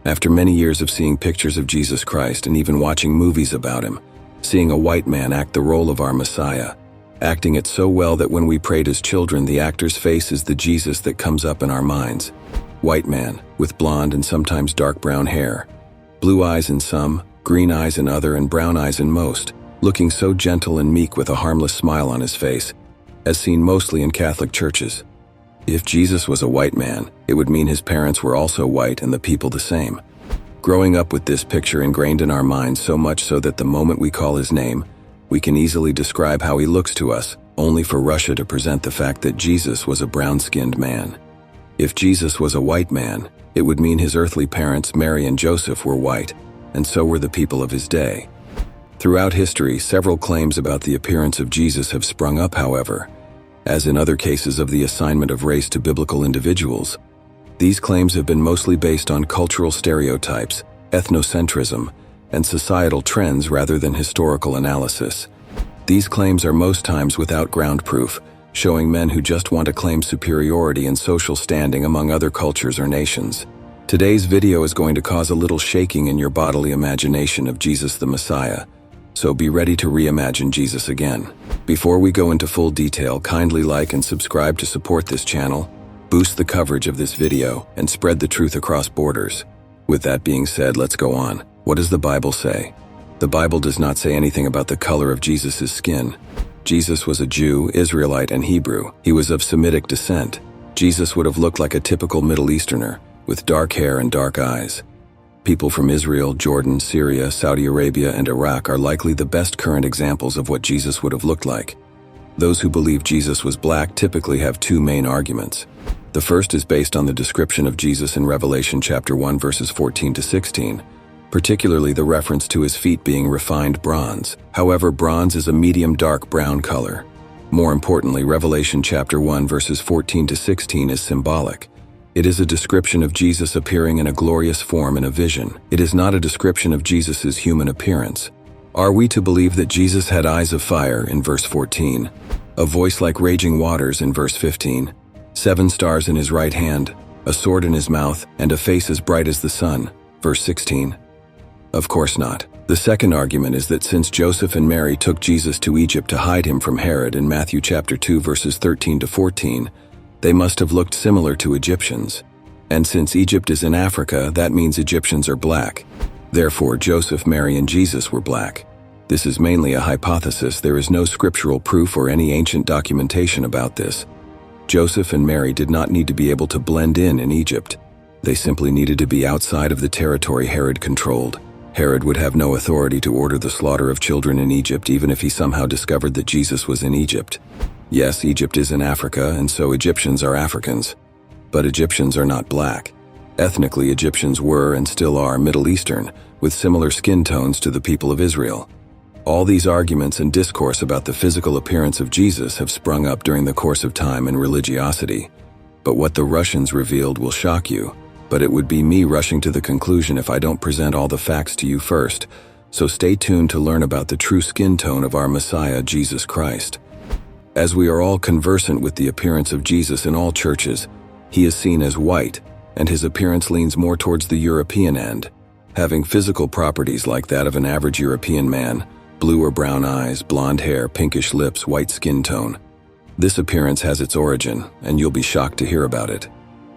After many years of seeing pictures of Jesus Christ and even watching movies about him, seeing a white man act the role of our Messiah, acting it so well that when we prayed as children, the actor's face is the Jesus that comes up in our minds. White man, with blonde and sometimes dark brown hair, blue eyes in some, green eyes in other, and brown eyes in most, looking so gentle and meek with a harmless smile on his face, as seen mostly in Catholic churches. If Jesus was a white man, it would mean his parents were also white and the people the same. Growing up with this picture ingrained in our minds so much so that the moment we call his name, we can easily describe how he looks to us, only for Russia to present the fact that Jesus was a brown-skinned man. If Jesus was a white man, it would mean his earthly parents, Mary and Joseph, were white, and so were the people of his day. Throughout history, several claims about the appearance of Jesus have sprung up, however. As in other cases of the assignment of race to biblical individuals, these claims have been mostly based on cultural stereotypes, ethnocentrism, and societal trends rather than historical analysis. These claims are most times without ground proof, showing men who just want to claim superiority and social standing among other cultures or nations. Today's video is going to cause a little shaking in your bodily imagination of Jesus the Messiah, so be ready to reimagine Jesus again. Before we go into full detail, kindly like and subscribe to support this channel, boost the coverage of this video, and spread the truth across borders. With that being said, let's go on. What does the Bible say? The Bible does not say anything about the color of Jesus' skin. Jesus was a Jew, Israelite, and Hebrew. He was of Semitic descent. Jesus would have looked like a typical Middle Easterner, with dark hair and dark eyes. People from Israel, Jordan, Syria, Saudi Arabia, and Iraq are likely the best current examples of what Jesus would have looked like. Those who believe Jesus was black typically have two main arguments. The first is based on the description of Jesus in Revelation chapter 1 verses 14 to 16, particularly the reference to his feet being refined bronze. However, bronze is a medium dark brown color. More importantly, Revelation chapter 1 verses 14 to 16 is symbolic. It is a description of Jesus appearing in a glorious form in a vision. It is not a description of Jesus' human appearance. Are we to believe that Jesus had eyes of fire in verse 14, a voice like raging waters in verse 15, 7 stars in his right hand, a sword in his mouth, and a face as bright as the sun, verse 16? Of course not. The second argument is that since Joseph and Mary took Jesus to Egypt to hide him from Herod in Matthew chapter 2 verses 13 to 14, they must have looked similar to Egyptians. And since Egypt is in Africa, that means Egyptians are black. Therefore, Joseph, Mary, and Jesus were black. This is mainly a hypothesis. There is no scriptural proof or any ancient documentation about this. Joseph and Mary did not need to be able to blend in Egypt. They simply needed to be outside of the territory Herod controlled. Herod would have no authority to order the slaughter of children in Egypt, even if he somehow discovered that Jesus was in Egypt. Yes, Egypt is in Africa, and so Egyptians are Africans. But Egyptians are not black. Ethnically, Egyptians were and still are Middle Eastern, with similar skin tones to the people of Israel. All these arguments and discourse about the physical appearance of Jesus have sprung up during the course of time in religiosity. But what the Russians revealed will shock you, but it would be me rushing to the conclusion if I don't present all the facts to you first, so stay tuned to learn about the true skin tone of our Messiah, Jesus Christ. As we are all conversant with the appearance of Jesus in all churches, he is seen as white, and his appearance leans more towards the European end, having physical properties like that of an average European man, blue or brown eyes, blonde hair, pinkish lips, white skin tone. This appearance has its origin, and you'll be shocked to hear about it.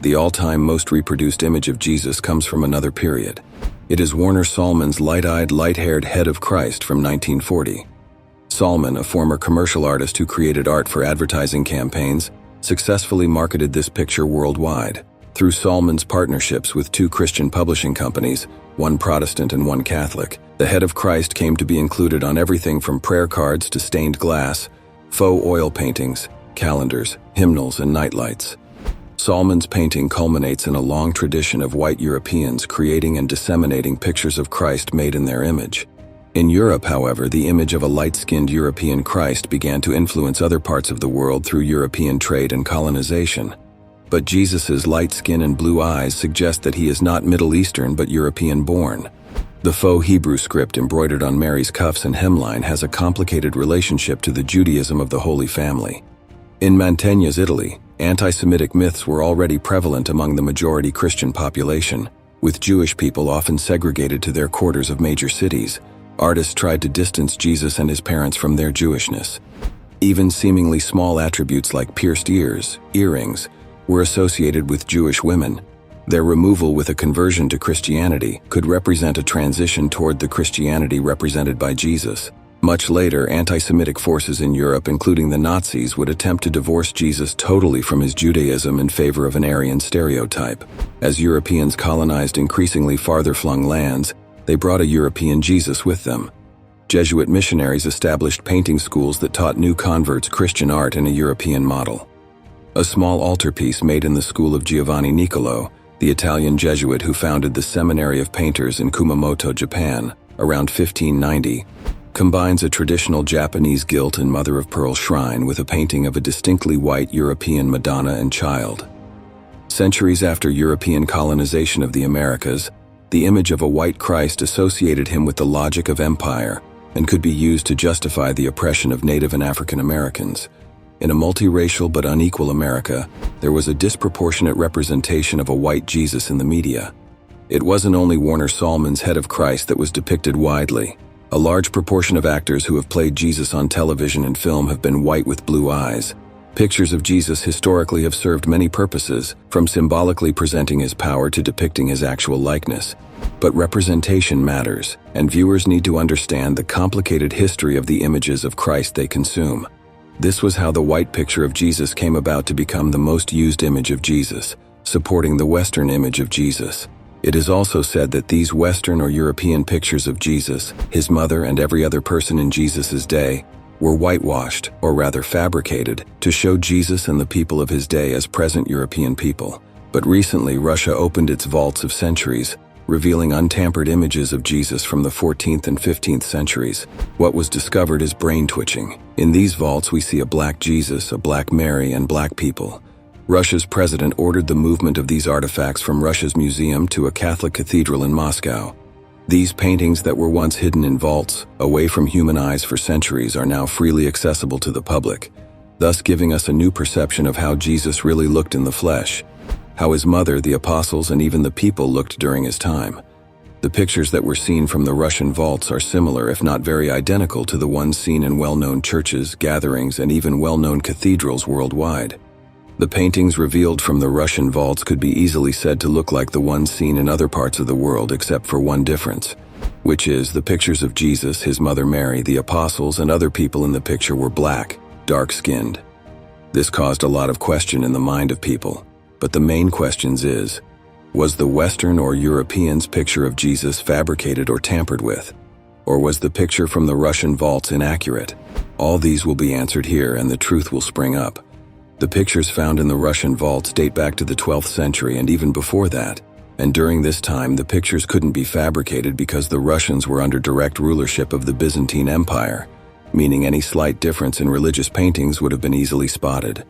The all-time most reproduced image of Jesus comes from another period. It is Warner Sallman's light-eyed, light-haired head of Christ from 1940. Sallman, a former commercial artist who created art for advertising campaigns, successfully marketed this picture worldwide. Through Sallman's partnerships with 2 Christian publishing companies, one Protestant and one Catholic, the head of Christ came to be included on everything from prayer cards to stained glass, faux oil paintings, calendars, hymnals, and nightlights. Sallman's painting culminates in a long tradition of white Europeans creating and disseminating pictures of Christ made in their image. In Europe, however, the image of a light-skinned European Christ began to influence other parts of the world through European trade and colonization. But Jesus' light skin and blue eyes suggest that he is not Middle Eastern but European-born. The faux Hebrew script embroidered on Mary's cuffs and hemline has a complicated relationship to the Judaism of the Holy Family. In Mantegna's Italy, anti-Semitic myths were already prevalent among the majority Christian population, With Jewish people often segregated to their quarters of major cities, artists tried to distance Jesus and his parents from their Jewishness. Even seemingly small attributes like pierced ears, earrings, were associated with Jewish women. Their removal with a conversion to Christianity could represent a transition toward the Christianity represented by Jesus. Much later, anti-Semitic forces in Europe, including the Nazis, would attempt to divorce Jesus totally from his Judaism in favor of an Aryan stereotype. As Europeans colonized increasingly farther-flung lands, they brought a European Jesus with them. Jesuit missionaries established painting schools that taught new converts Christian art in a European model. A small altarpiece made in the school of Giovanni Niccolò, the Italian Jesuit who founded the Seminary of Painters in Kumamoto, Japan, around 1590, combines a traditional Japanese gilt and mother-of-pearl shrine with a painting of a distinctly white European Madonna and Child. Centuries after European colonization of the Americas, the image of a white Christ associated him with the logic of empire and could be used to justify the oppression of Native and African Americans. In a multiracial but unequal America, there was a disproportionate representation of a white Jesus in the media. It wasn't only Warner Sallman's Head of Christ that was depicted widely. A large proportion of actors who have played Jesus on television and film have been white with blue eyes. Pictures of Jesus historically have served many purposes, from symbolically presenting his power to depicting his actual likeness. But representation matters, and viewers need to understand the complicated history of the images of Christ they consume. This was how the white picture of Jesus came about to become the most used image of Jesus, supporting the Western image of Jesus. It is also said that these Western or European pictures of Jesus, his mother, and every other person in Jesus' day were whitewashed, or rather fabricated, to show Jesus and the people of his day as present European people. But recently, Russia opened its vaults of centuries, revealing untampered images of Jesus from the 14th and 15th centuries. What was discovered is brain twitching. In these vaults, we see a black Jesus, a black Mary, and black people. Russia's president ordered the movement of these artifacts from Russia's museum to a Catholic cathedral in Moscow. These paintings that were once hidden in vaults, away from human eyes for centuries, are now freely accessible to the public, thus giving us a new perception of how Jesus really looked in the flesh, how his mother, the apostles, and even the people looked during his time. The pictures that were seen from the Russian vaults are similar, if not very identical, to the ones seen in well-known churches, gatherings, and even well-known cathedrals worldwide. The paintings revealed from the Russian vaults could be easily said to look like the ones seen in other parts of the world, except for one difference, which is the pictures of Jesus, his mother Mary, the apostles, and other people in the picture were black, dark-skinned. This caused a lot of question in the mind of people, but the main questions is, was the Western or Europeans' picture of Jesus fabricated or tampered with? Or was the picture from the Russian vaults inaccurate? All these will be answered here, and the truth will spring up. The pictures found in the Russian vaults date back to the 12th century and even before that, and during this time the pictures couldn't be fabricated because the Russians were under direct rulership of the Byzantine Empire, meaning any slight difference in religious paintings would have been easily spotted.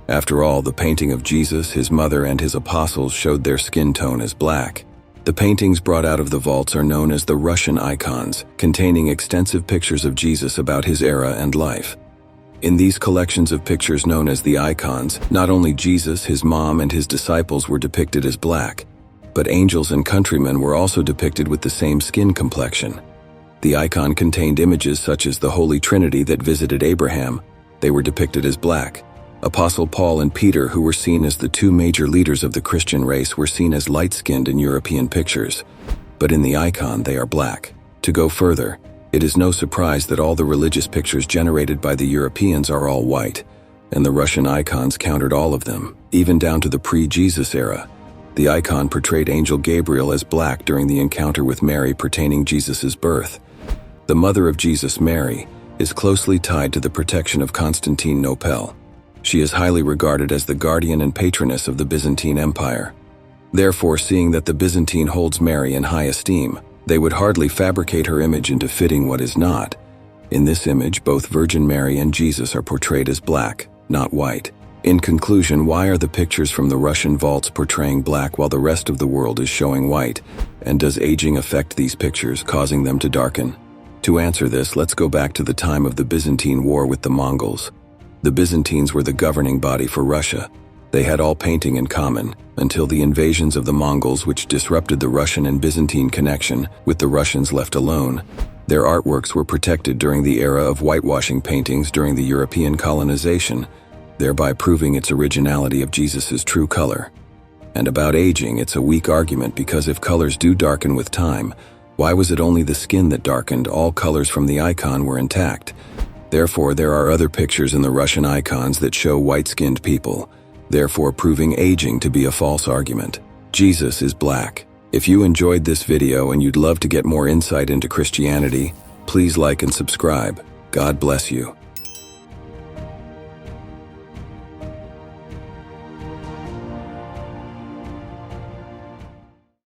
After all, the painting of Jesus, his mother, and his apostles showed their skin tone as black. The paintings brought out of the vaults are known as the Russian icons, containing extensive pictures of Jesus about his era and life. In these collections of pictures known as the icons, not only Jesus, his mom, and his disciples were depicted as black, but angels and countrymen were also depicted with the same skin complexion. The icon contained images such as the Holy Trinity that visited Abraham. They were depicted as black. Apostle Paul and Peter, who were seen as the two major leaders of the Christian race, were seen as light-skinned in European pictures, but in the icon they are black. To go further, it is no surprise that all the religious pictures generated by the Europeans are all white, and the Russian icons countered all of them, even down to the pre-Jesus era. The icon portrayed Angel Gabriel as black during the encounter with Mary pertaining Jesus' birth. The mother of Jesus, Mary, is closely tied to the protection of Constantinople. She is highly regarded as the guardian and patroness of the Byzantine Empire. Therefore, seeing that the Byzantine holds Mary in high esteem, they would hardly fabricate her image into fitting what is not. In this image, both Virgin Mary and Jesus are portrayed as black, not white. In conclusion, why are the pictures from the Russian vaults portraying black while the rest of the world is showing white? And does aging affect these pictures, causing them to darken? To answer this, let's go back to the time of the Byzantine War with the Mongols. The Byzantines were the governing body for Russia. They had all painting in common, until the invasions of the Mongols, which disrupted the Russian and Byzantine connection, with the Russians left alone. Their artworks were protected during the era of whitewashing paintings during the European colonization, thereby proving its originality of Jesus's true color. And about aging, it's a weak argument, because if colors do darken with time, why was it only the skin that darkened? All colors from the icon were intact. Therefore, there are other pictures in the Russian icons that show white-skinned people, therefore proving aging to be a false argument. Jesus is black. If you enjoyed this video and you'd love to get more insight into Christianity, please like and subscribe. God bless you.